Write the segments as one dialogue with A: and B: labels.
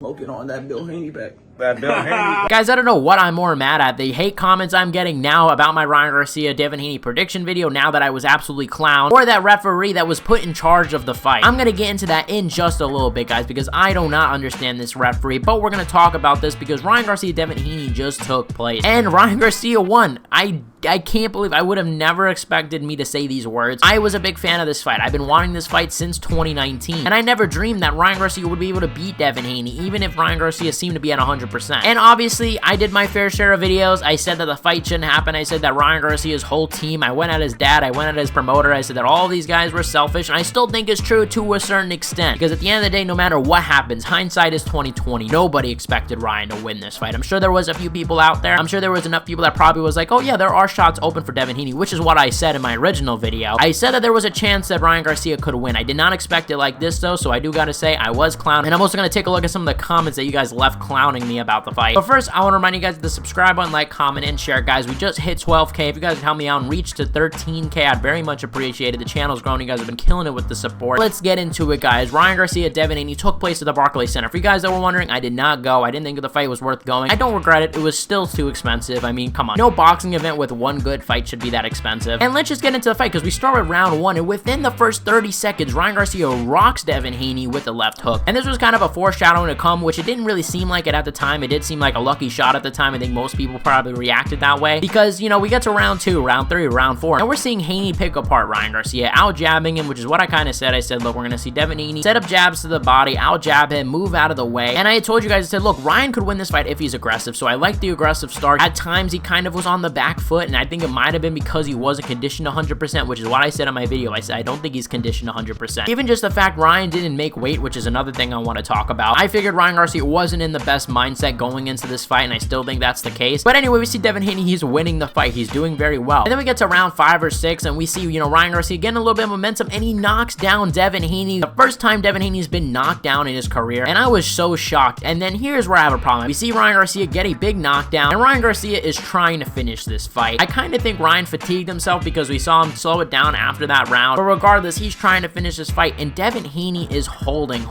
A: Smoking on that Bill Haney back.
B: Guys, I don't know what I'm more mad at. The hate comments I'm getting now about my Ryan Garcia Devin Haney prediction video now that I was absolutely clowned, or that referee that was put in charge of the fight. I'm gonna get into that in just a little bit, guys, because I do not understand this referee, but we're gonna talk about this because Ryan Garcia Devin Haney just took place, and Ryan Garcia won. I can't believe I would have never expected me to say these words. I was a big fan of this fight. I've been wanting this fight since 2019, and I never dreamed that Ryan Garcia would be able to beat Devin Haney, even if Ryan Garcia seemed to be at 100%. And obviously, I did my fair share of videos. I said that the fight shouldn't happen. I said that Ryan Garcia's whole team, I went at his dad, I went at his promoter, I said that all these guys were selfish, and I still think it's true to a certain extent, because at the end of the day, no matter what happens, hindsight is 2020. Nobody expected Ryan to win this fight. I'm sure there was a few people out there. I'm sure there was enough people that probably was like, oh yeah, there are shots open for Devin Haney, which is what I said in my original video. I said that there was a chance that Ryan Garcia could win. I did not expect it like this though, so I do gotta say I was clowned, and I'm also gonna take a look at some of the comments that you guys left clowning me about the fight. But first, I want to remind you guys to the subscribe button, like, comment, and share. Guys, we just hit 12K. If you guys would help me out and reach to 13K, I'd very much appreciate it. The channel's growing. You guys have been killing it with the support. Let's get into it, guys. Ryan Garcia, Devin Haney took place at the Barclay Center. For you guys that were wondering, I did not go. I didn't think the fight was worth going. I don't regret it. It was still too expensive. I mean, come on. No boxing event with one good fight should be that expensive. And let's just get into the fight, because we start with round one, and within the first 30 seconds, Ryan Garcia rocks Devin Haney with the left hook. And this was kind of a foreshadowing to come, which it didn't really seem like it at the time. It did seem like a lucky shot at the time. I think most people probably reacted that way because, you know, we get to round 2, round 3, round 4, and we're seeing Haney pick apart Ryan Garcia, out jabbing him, which is what I kind of said. I said, look, we're going to see Devin Haney set up jabs to the body, out jab him, move out of the way. And I had told you guys, I said, look, Ryan could win this fight if he's aggressive. So I like the aggressive start. At times, he kind of was on the back foot, and I think it might have been because he wasn't conditioned 100%, which is what I said in my video. I said, I don't think he's conditioned 100%. Even just the fact Ryan didn't make weight, which is another thing I want to talk about. I figured Ryan Garcia wasn't in the best mindset going into this fight, and I still think that's the case. But anyway, we see Devin Haney, he's winning the fight. He's doing very well. And then we get to round 5 or 6, and we see, you know, Ryan Garcia getting a little bit of momentum, and he knocks down Devin Haney. The first time Devin Haney's been knocked down in his career, and I was so shocked. And then here's where I have a problem. We see Ryan Garcia get a big knockdown, and Ryan Garcia is trying to finish this fight. I kind of think Ryan fatigued himself because we saw him slow it down after that round. But regardless, he's trying to finish this fight, and Devin Haney is holding,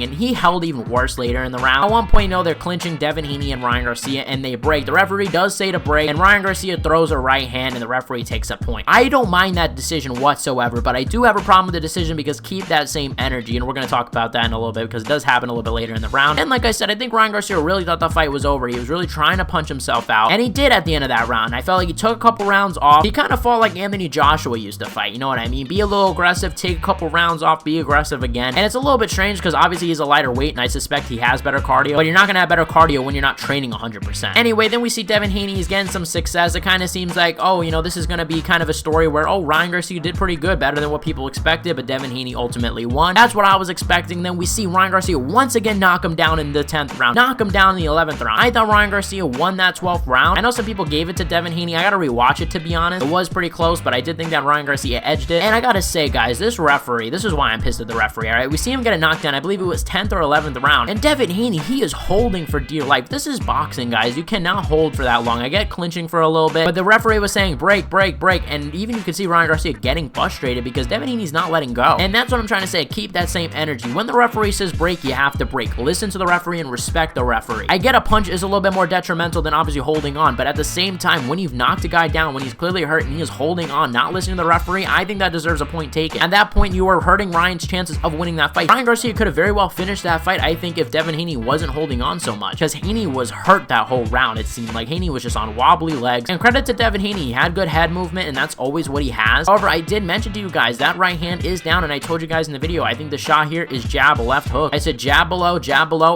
B: and he held even worse later in the round. At one point, you know, they're clinching Devin Haney and Ryan Garcia, and they break. The referee does say to break, and Ryan Garcia throws a right hand, and the referee takes a point. I don't mind that decision whatsoever, but I do have a problem with the decision because keep that same energy, and we're going to talk about that in a little bit because it does happen a little bit later in the round. And like I said, I think Ryan Garcia really thought the fight was over. He was really trying to punch himself out, and he did at the end of that round. I felt like he took a couple rounds off. He kind of fought like Anthony Joshua used to fight, you know what I mean? Be a little aggressive, take a couple rounds off, be aggressive again. And it's a little bit strange because obviously he's a lighter weight, and I suspect he has better cardio, but you're not going to have better cardio when you're not training 100%. Anyway, then we see Devin Haney, he's getting some success. It kind of seems like, oh, you know, this is going to be kind of a story where, oh, Ryan Garcia did pretty good, better than what people expected, but Devin Haney ultimately won. That's what I was expecting. Then we see Ryan Garcia once again knock him down in the 10th round, knock him down in the 11th round. I thought Ryan Garcia won that 12th round. I know some people gave it to Devin Haney. I got to rewatch it, to be honest. It was pretty close, but I did think that Ryan Garcia edged it. And I got to say, guys, this referee, this is why I'm pissed at the referee, all right? We see him get a knockdown. I believe it was 10th or 11th round. And Devin Haney, he is holding for dear life. This is boxing, guys. You cannot hold for that long. I get clinching for a little bit, but the referee was saying break, break, break. And even you can see Ryan Garcia getting frustrated because Devin Haney's not letting go. And that's what I'm trying to say. Keep that same energy. When the referee says break, you have to break. Listen to the referee and respect the referee. I get a punch is a little bit more detrimental than obviously holding on, but at the same time, when you've knocked a guy down, when he's clearly hurt and he is holding on, not listening to the referee, I think that deserves a point taken. At that point, you are hurting Ryan's chances of winning that fight. Ryan Garcia could have very well finished that fight, I think, if Devin Haney wasn't holding on so much, because Haney was hurt that whole round. It seemed like Haney was just on wobbly legs, and credit to Devin Haney, he had good head movement, and that's always what he has. However, I did mention to you guys, that right hand is down, and I told you guys in the video, I think the shot here is jab, left hook. I said jab below,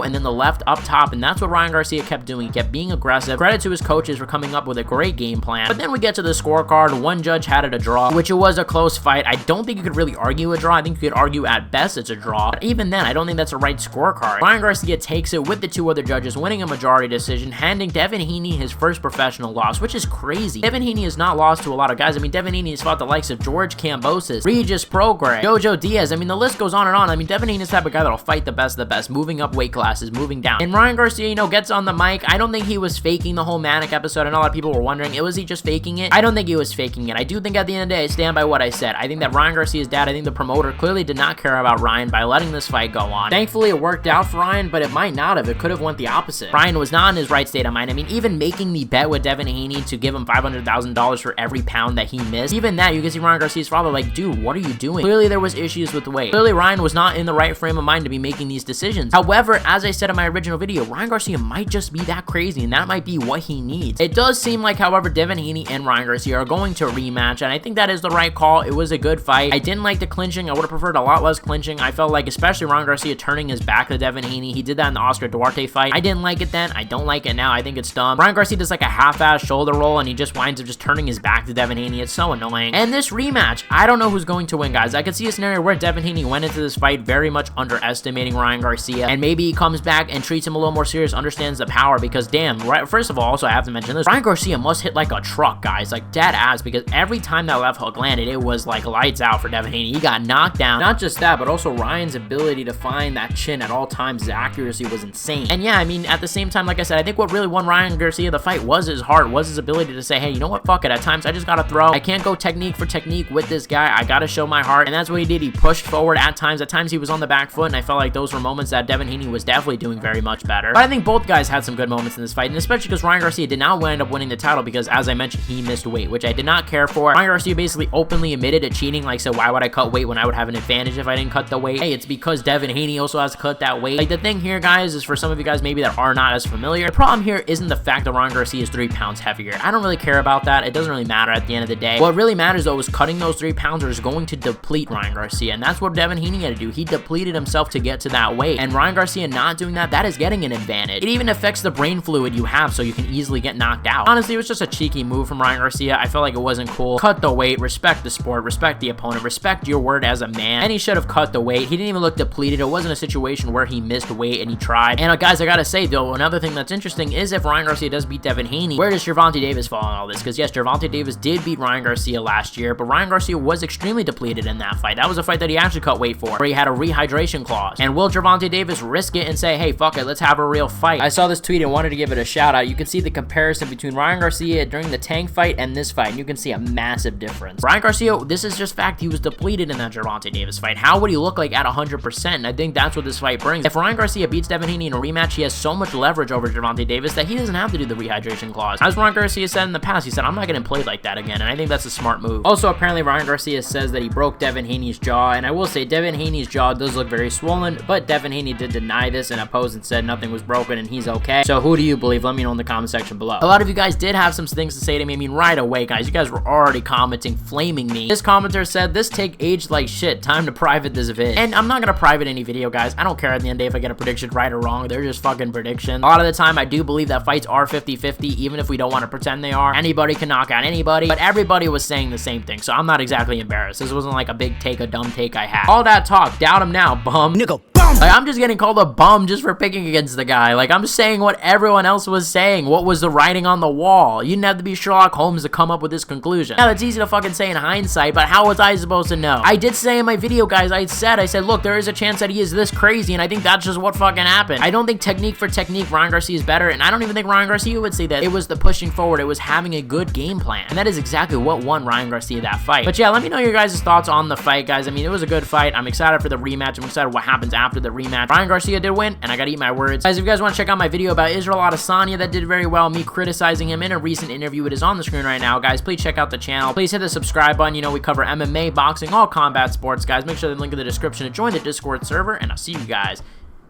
B: and then the left up top, and that's what Ryan Garcia kept doing. He kept being aggressive. Credit to his coaches for coming up with a great game plan. But then we get to the scorecard. One judge had it a draw, which it was a close fight. I don't think you could really argue a draw. I think you could argue at best it's a draw. But even then, I don't think that's a right scorecard. Ryan Garcia takes it with the 2 other other judges, winning a majority decision, handing Devin Haney his first professional loss, which is crazy. Devin Haney has not lost to a lot of guys. I mean, Devin Haney has fought the likes of George Kambosos, Regis Prograis, Jojo Diaz. I mean, the list goes on and on. I mean, Devin Haney is the type of guy that'll fight the best of the best, moving up weight classes, moving down. And Ryan Garcia, you know, gets on the mic. I don't think he was faking the whole Manic episode. I know a lot of people were wondering, was he just faking it? I don't think he was faking it. I do think at the end of the day, I stand by what I said. I think that Ryan Garcia's dad, I think the promoter clearly did not care about Ryan by letting this fight go on. Thankfully, it worked out for Ryan, but it might not have. It could have went the opposite. Ryan was not in his right state of mind. I mean, even making the bet with Devin Haney to give him $500,000 for every pound that he missed, even that, you can see Ryan Garcia's father like, dude, what are you doing? Clearly, there was issues with the weight. Clearly, Ryan was not in the right frame of mind to be making these decisions. However, as I said in my original video, Ryan Garcia might just be that crazy, and that might be what he needs. It does seem like, however, Devin Haney and Ryan Garcia are going to rematch, and I think that is the right call. It was a good fight. I didn't like the clinching. I would have preferred a lot less clinching. I felt like, especially Ryan Garcia turning his back to Devin Haney. He did that in the Oscar Duarte fight. I didn't like it then. I don't like it now. I think it's dumb. Ryan Garcia does like a half-ass shoulder roll, and he just winds up just turning his back to Devin Haney. It's so annoying. And this rematch, I don't know who's going to win, guys. I could see a scenario where Devin Haney went into this fight very much underestimating Ryan Garcia, and maybe he comes back and treats him a little more serious, understands the power, because damn, right, first of all, also I have to mention this, Ryan Garcia must hit like a truck, guys, like dead ass, because every time that left hook landed, it was like lights out for Devin Haney. He got knocked down. Not just that, but also Ryan's ability to find that chin at all times, his accuracy was insane. And yeah, I mean, at the same time, like I said, I think what really won Ryan Garcia the fight was his heart, was his ability to say, hey, you know what, fuck it, at times I just gotta throw. I can't go technique for technique with this guy. I gotta show my heart, and that's what he did. He pushed forward at times he was on the back foot, and I felt like those were moments that Devin Haney was definitely doing very much better. But I think both guys had some good moments in this fight, and especially because Ryan Garcia did not end up winning the title because, as I mentioned, he missed weight, which I did not care for. Ryan Garcia basically openly admitted to cheating, like, so why would I cut weight when I would have an advantage if I didn't cut the weight? Hey, it's because Devin Haney also has to cut that weight. Like, the thing here, guys, is for some of you guys maybe that are not as familiar, the problem here isn't the fact that Ryan Garcia is 3 pounds heavier. I don't really care about that. It doesn't really matter at the end of the day. What really matters, though, is cutting those 3 pounds is going to deplete Ryan Garcia, and that's what Devin Haney had to do. He depleted himself to get to that weight, and Ryan Garcia not doing that, that is getting an advantage. It even affects the brain fluid you have, so you can easily get knocked out. Honestly, it was just a cheeky move from Ryan Garcia. I felt like it wasn't cool. Cut the weight, respect the sport, respect the opponent, respect your word as a man, and he should have cut the weight. He didn't even look depleted. It wasn't a situation where he missed weight and he tried. And guys, I gotta say, though, another thing that's interesting is if Ryan Garcia does beat Devin Haney, where does Gervonta Davis fall in all this? Because yes, Gervonta Davis did beat Ryan Garcia last year, but Ryan Garcia was extremely depleted in that fight. That was a fight that he actually cut weight for, where he had a rehydration clause. And will Gervonta Davis risk it and say, hey, fuck it, let's have a real fight? I saw this tweet and wanted to give it a shout out. You can see the comparison between Ryan Garcia during the Tank fight and this fight, and you can see a massive difference. Ryan Garcia, this is just fact, he was depleted in that Gervonta Davis fight. How would he look like at 100%? And I think that's what this fight brings. If Ryan Garcia beats Devin Haney in a rematch, he has so much leverage over Gervonta Davis that he doesn't have to do the rehydration clause. As Ryan Garcia said in the past, he said, I'm not getting played like that again, and I think that's a smart move. Also, apparently Ryan Garcia says that he broke Devin Haney's jaw, and I will say Devin Haney's jaw does look very swollen, but Devin Haney did deny this and opposed and said nothing was broken and he's okay. So who do you believe? Let me know in the comment section below. A lot of you guys did have some things to say to me. I mean, right away, guys, you guys were already commenting, flaming me. This commenter said, this take aged like shit, time to private this vid. And I'm not gonna private any video, guys. I don't care at the end of the day if I get a prediction right or wrong. They're just fucking predictions. A lot of the time, I do believe that fights are 50-50, even if we don't want to pretend they are. Anybody can knock out anybody, but everybody was saying the same thing, so I'm not exactly embarrassed. This wasn't like a big take, a dumb take I had. All that talk, doubt him now, bum. Nickel. Like, I'm just getting called a bum just for picking against the guy. Like, I'm saying what everyone else was saying. What was the writing on the wall? You didn't have to be Sherlock Holmes to come up with this conclusion. Now, it's easy to fucking say in hindsight, but how was I supposed to know? I did say in my video, guys, I said, look, there is a chance that he is this crazy, and I think that's just what fucking happened. I don't think technique for technique, Ryan Garcia is better, and I don't even think Ryan Garcia would say that. It was the pushing forward. It was having a good game plan, and that is exactly what won Ryan Garcia that fight. But yeah, let me know your guys' thoughts on the fight, guys. I mean, it was a good fight. I'm excited for the rematch. I'm excited what happens after the rematch. Ryan Garcia did win, and I gotta eat my words. Guys, if you guys want to check out my video about Israel Adesanya that did very well, me criticizing him in a recent interview, it is on the screen right now, guys. Please check out the channel. Please hit the subscribe button. You know, we cover MMA, boxing, all combat sports, guys. Make sure the link in the description to join the Discord server, and I'll see you guys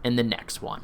B: in the next one.